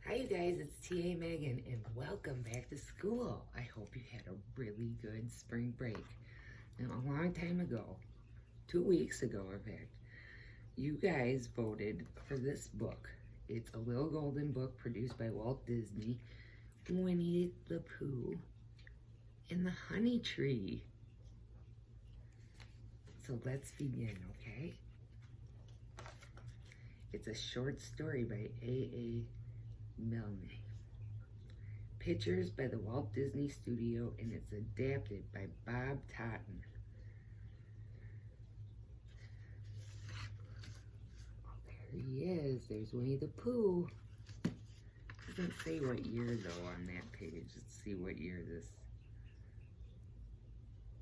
Hi you guys, it's TA Megan and welcome back to school. I hope you had a really good spring break. Now a long time ago, 2 weeks ago in fact, you guys voted for this book. It's a little golden book produced by Walt Disney, Winnie the Pooh and the Honey Tree. So let's begin, okay? It's a short story by A.A. Milne. Pictures by the Walt Disney Studio, and it's adapted by Bob Totten. Oh, there he is. There's Winnie the Pooh. Doesn't say what year though on that page. Let's see what year this.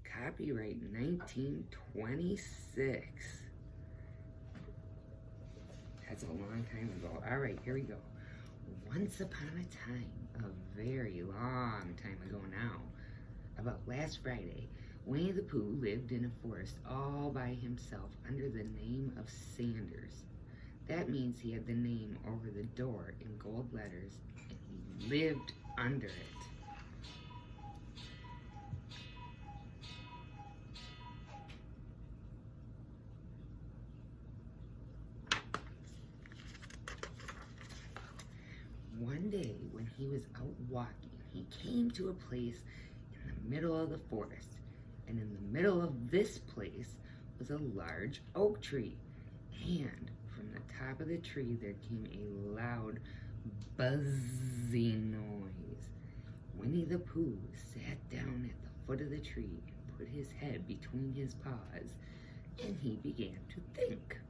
Copyright 1926. That's a long time ago. All right, here we go. Once upon a time, a very long time ago now, about last Friday, Winnie the Pooh lived in a forest all by himself under the name of Sanders. That means he had the name over the door in gold letters, and he lived under it. One day, when he was out walking, he came to a place in the middle of the forest. And in the middle of this place was a large oak tree. And from the top of the tree, there came a loud, buzzing noise. Winnie the Pooh sat down at the foot of the tree and put his head between his paws, and he began to think.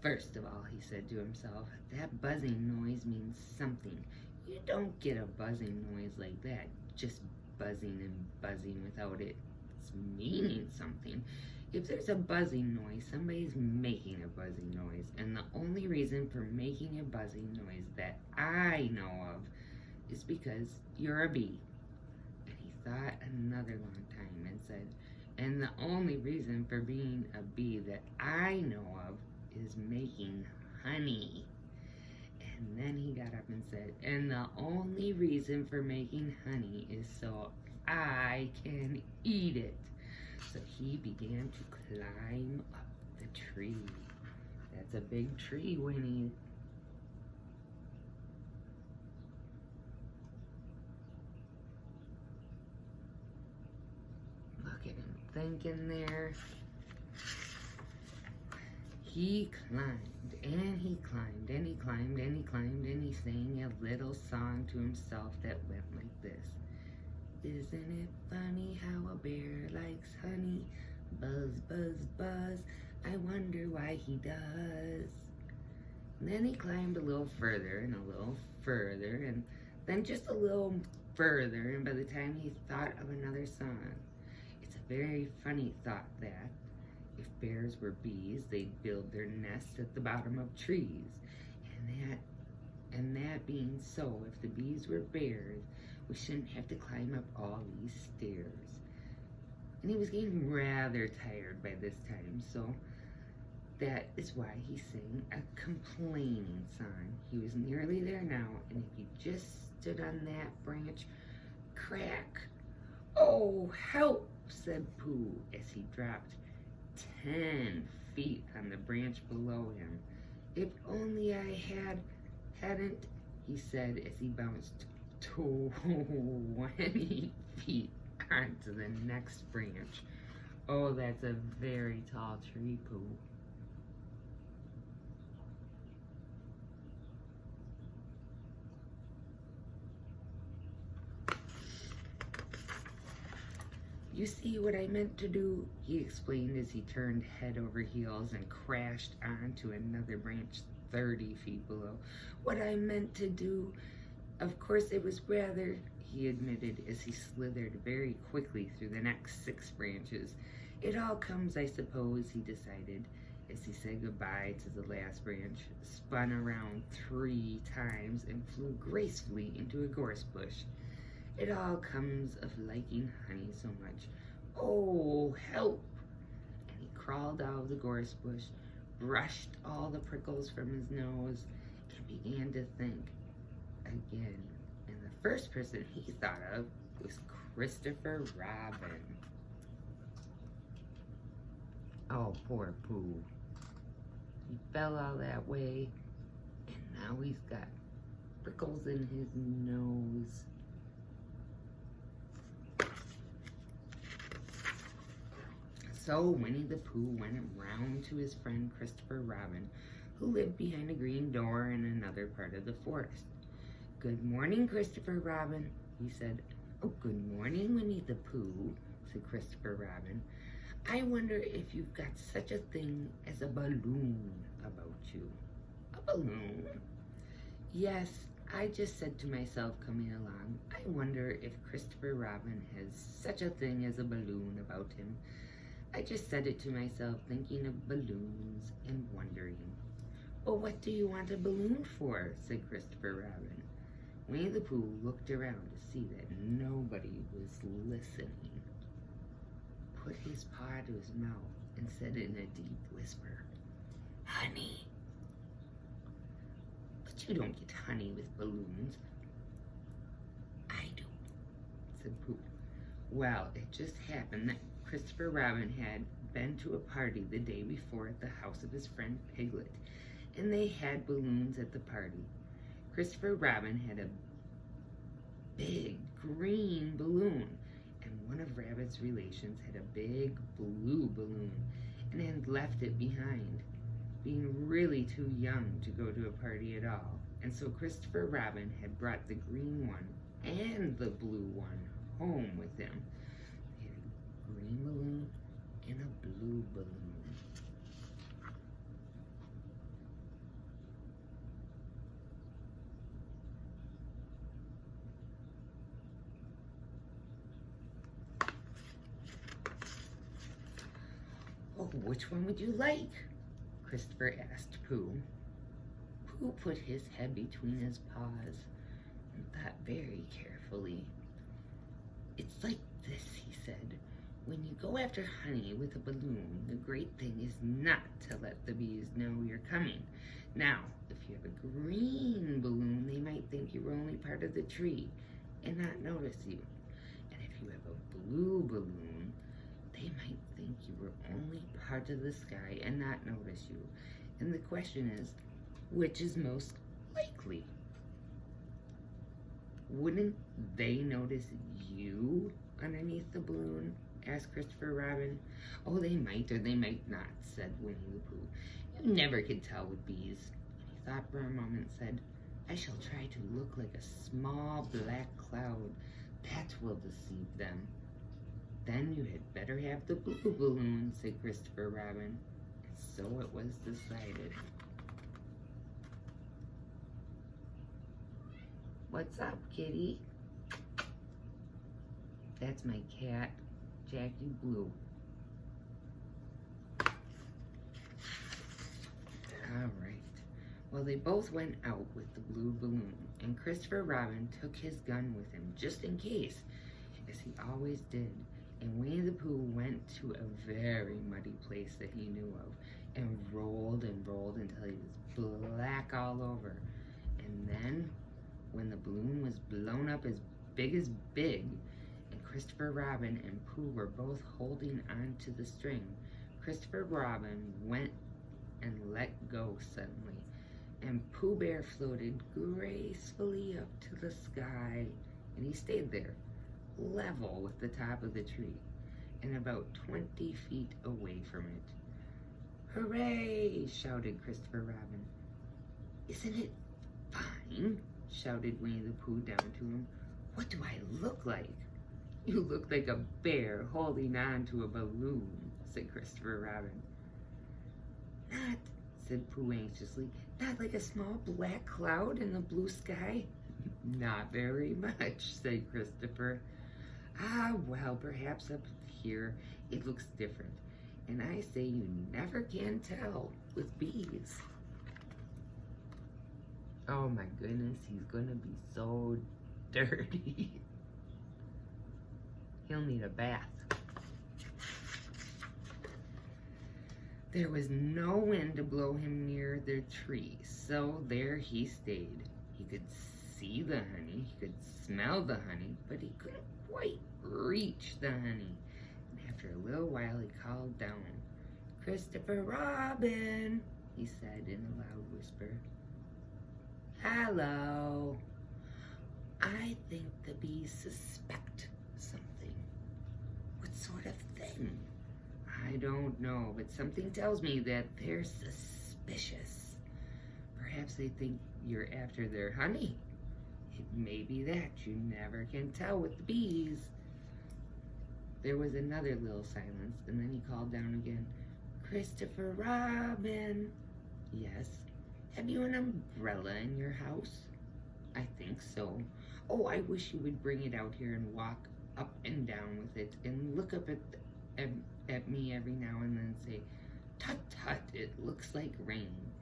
First of all, he said to himself, that buzzing noise means something. You don't get a buzzing noise like that, just buzzing and buzzing without it meaning something. If there's a buzzing noise, somebody's making a buzzing noise. And the only reason for making a buzzing noise that I know of is because you're a bee. And he thought another long time and said, and the only reason for being a bee that I know of is making honey. And then he got up and said, and the only reason for making honey is so I can eat it. So he began to climb up the tree. That's a big tree, Winnie. Look at him thinking there. He climbed, and he climbed, and he climbed, and he climbed, and he sang a little song to himself that went like this. Isn't it funny how a bear likes honey? Buzz, buzz, buzz, I wonder why he does. And then he climbed a little further, and a little further, and then just a little further, and by the time he thought of another song. It's a very funny thought that if bears were bees, they'd build their nests at the bottom of trees. And that being so, if the bees were bears, we shouldn't have to climb up all these stairs. And he was getting rather tired by this time, so that is why he sang a complaining song. He was nearly there now, and if he just stood on that branch, crack. Oh, help, said Pooh as he dropped 10 feet on the branch below him. If only I hadn't, he said as he bounced 20 feet onto the next branch. Oh, that's a very tall tree, Pooh. You see what I meant to do? He explained as he turned head over heels and crashed onto another branch 30 feet below. What I meant to do, of course it was rather, he admitted as he slithered very quickly through the next 6 branches. It all comes, I suppose, he decided as he said goodbye to the last branch, spun around 3 times and flew gracefully into a gorse bush. It all comes of liking honey so much. Oh, help! And he crawled out of the gorse bush, brushed all the prickles from his nose, and began to think again. And the first person he thought of was Christopher Robin. Oh, poor Pooh. He fell all that way, and now he's got prickles in his nose. So Winnie the Pooh went round to his friend Christopher Robin, who lived behind a green door in another part of the forest. "Good morning, Christopher Robin," he said. "Oh, good morning, Winnie the Pooh," said Christopher Robin. "I wonder if you've got such a thing as a balloon about you." "A balloon?" "Yes, I just said to myself coming along, I wonder if Christopher Robin has such a thing as a balloon about him. I just said it to myself, thinking of balloons and wondering." "Well, what do you want a balloon for?" said Christopher Robin. Winnie the Pooh looked around to see that nobody was listening, put his paw to his mouth, and said in a deep whisper, "Honey." "But you don't get honey with balloons." "I do," said Pooh. Well, it just happened that Christopher Robin had been to a party the day before at the house of his friend Piglet, and they had balloons at the party. Christopher Robin had a big green balloon, and one of Rabbit's relations had a big blue balloon and had left it behind, being really too young to go to a party at all. And so Christopher Robin had brought the green one and the blue one home with him. He had a green balloon and a blue balloon. "Oh, which one would you like?" Christopher asked Pooh. Pooh put his head between his paws and thought very carefully. "It's like this," he said. "When you go after honey with a balloon, the great thing is not to let the bees know you're coming. Now, if you have a green balloon, they might think you were only part of the tree and not notice you. And if you have a blue balloon, they might think you were only part of the sky and not notice you. And the question is, which is most likely?" "Wouldn't they notice you underneath the balloon?" asked Christopher Robin. "Oh, they might or they might not," said Winnie the Pooh. "You never can tell with bees." And he thought for a moment and said, "I shall try to look like a small black cloud. That will deceive them." "Then you had better have the blue balloon," said Christopher Robin. And so it was decided. "What's up, kitty?" "That's my cat, Jackie Blue." All right. Well, they both went out with the blue balloon, and Christopher Robin took his gun with him just in case, as he always did. And Winnie the Pooh went to a very muddy place that he knew of, and rolled until he was black all over. And then, when the balloon was blown up as big, and Christopher Robin and Pooh were both holding on to the string, Christopher Robin went and let go suddenly, and Pooh Bear floated gracefully up to the sky, and he stayed there, level with the top of the tree, and about 20 feet away from it. "Hooray!" shouted Christopher Robin. "Isn't it fine?" shouted Winnie the Pooh down to him. "What do I look like?" "You look like a bear holding on to a balloon," said Christopher Robin. "Not," said Pooh anxiously, "not like a small black cloud in the blue sky?" "Not very much," said Christopher. "Ah, well, perhaps up here it looks different. And I say you never can tell with bees." Oh my goodness, he's gonna be so dirty. He'll need a bath. There was no wind to blow him near the tree, so there he stayed. He could see the honey, he could smell the honey, but he couldn't quite reach the honey. And after a little while, he called down, "Christopher Robin," he said in a loud whisper. "Hello. I think the bees suspect something." "What sort of thing?" "I don't know, but something tells me that they're suspicious. Perhaps they think you're after their honey. It may be that. You never can tell with the bees." There was another little silence, and then he called down again, "Christopher Robin." "Yes." "Have you an umbrella in your house?" "I think so." "Oh, I wish you would bring it out here and walk up and down with it and look up at me every now and then and say, 'Tut, tut, it looks like rain.'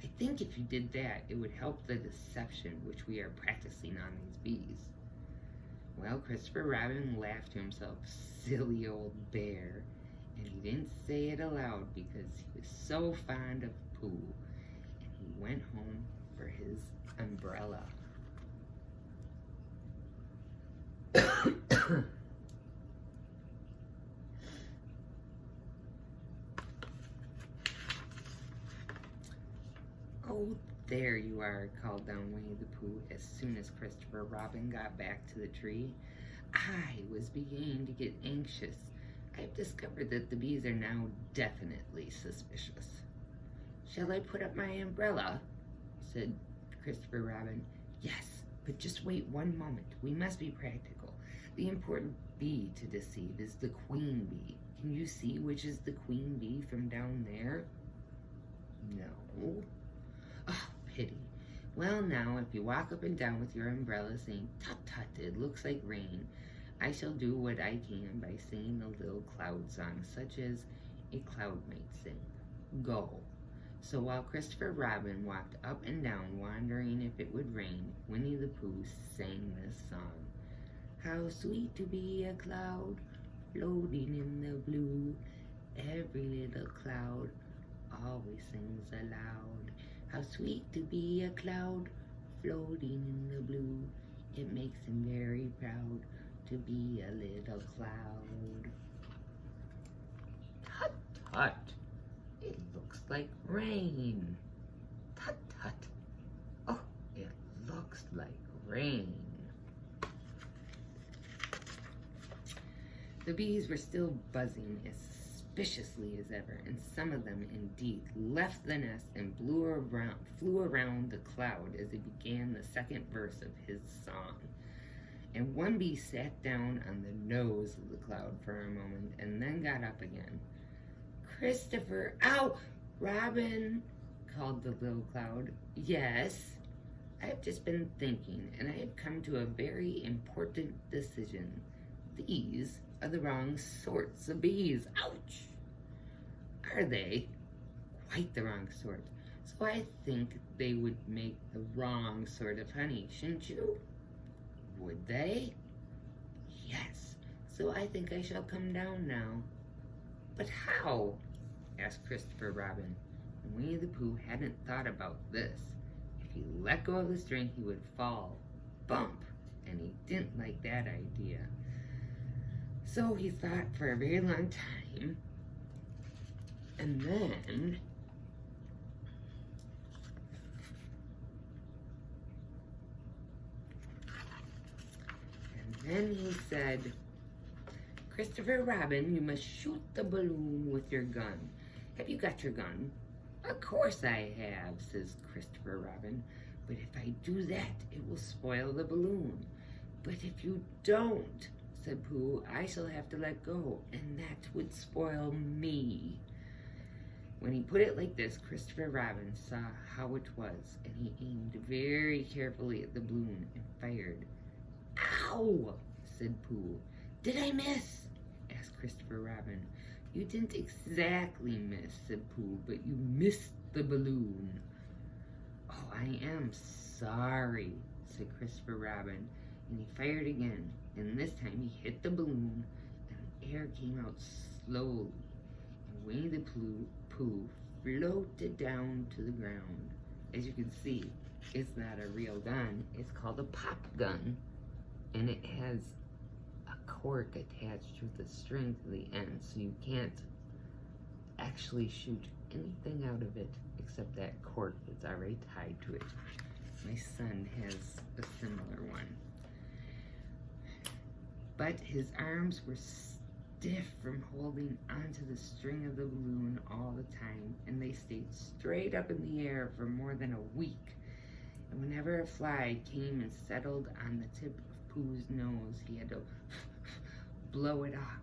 I think if you did that, it would help the deception which we are practicing on these bees." Well, Christopher Robin laughed to himself, silly old bear, and he didn't say it aloud because he was so fond of Pooh, and he went home for his umbrella. "Oh, there you are," called down Winnie the Pooh as soon as Christopher Robin got back to the tree. "I was beginning to get anxious. I've discovered that the bees are now definitely suspicious." "Shall I put up my umbrella?" said Christopher Robin. "Yes, but just wait one moment. We must be practical. The important bee to deceive is the queen bee. Can you see which is the queen bee from down there?" "No." "Oh, pity. Well, now, if you walk up and down with your umbrella saying, 'Tut, tut, it looks like rain,' I shall do what I can by singing a little cloud song, such as a cloud might sing. Go." So while Christopher Robin walked up and down, wondering if it would rain, Winnie the Pooh sang this song. "How sweet to be a cloud, floating in the blue. Every little cloud always sings aloud. How sweet to be a cloud, floating in the blue. It makes him very proud to be a little cloud." "Tut, tut, it looks like rain. Tut, tut, oh, it looks like rain." The bees were still buzzing as suspiciously as ever, and some of them indeed left the nest and flew around the cloud as he began the second verse of his song. And one bee sat down on the nose of the cloud for a moment and then got up again. "Christopher, ow, Robin," called the little cloud. "Yes, I've just been thinking, and I have come to a very important decision. These are the wrong sorts of bees." "Ouch!" "Are they?" "Quite the wrong sort. So I think they would make the wrong sort of honey, shouldn't you?" "Would they?" "Yes. So I think I shall come down now." "But how?" asked Christopher Robin. And Winnie the Pooh hadn't thought about this. If he let go of the string, he would fall. Bump! And he didn't like that idea. So he thought for a very long time, and then he said, "Christopher Robin, you must shoot the balloon with your gun. Have you got your gun?" "Of course I have," says Christopher Robin. "But if I do that, it will spoil the balloon." "But if you don't," said Pooh, "I shall have to let go, and that would spoil me." When he put it like this, Christopher Robin saw how it was, and he aimed very carefully at the balloon and fired. "Ow!" said Pooh. "Did I miss?" asked Christopher Robin. "You didn't exactly miss," said Pooh, "but you missed the balloon." "Oh, I am sorry," said Christopher Robin, and he fired again, and this time he hit the balloon, and the air came out slowly, and Winnie the Pooh floated down to the ground. As you can see, it's not a real gun. It's called a pop gun, and it has a cork attached with a string to the end, so you can't actually shoot anything out of it except that cork that's already tied to it. My son has a similar one. But his arms were stiff from holding onto the string of the balloon all the time, and they stayed straight up in the air for more than a week. And whenever a fly came and settled on the tip of Pooh's nose, he had to blow it off.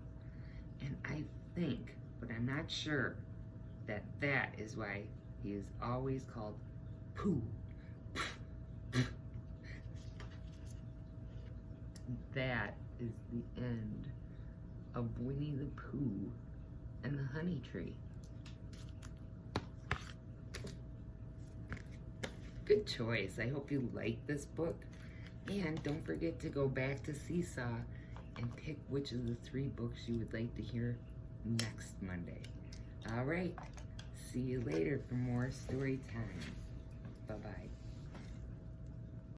And I think, but I'm not sure, that that is why he is always called Pooh. That is the end of Winnie the Pooh and the Honey Tree. Good choice. I hope you like this book. And don't forget to go back to Seesaw and pick which of the 3 books you would like to hear next Monday. All right. See you later for more story time. Bye-bye.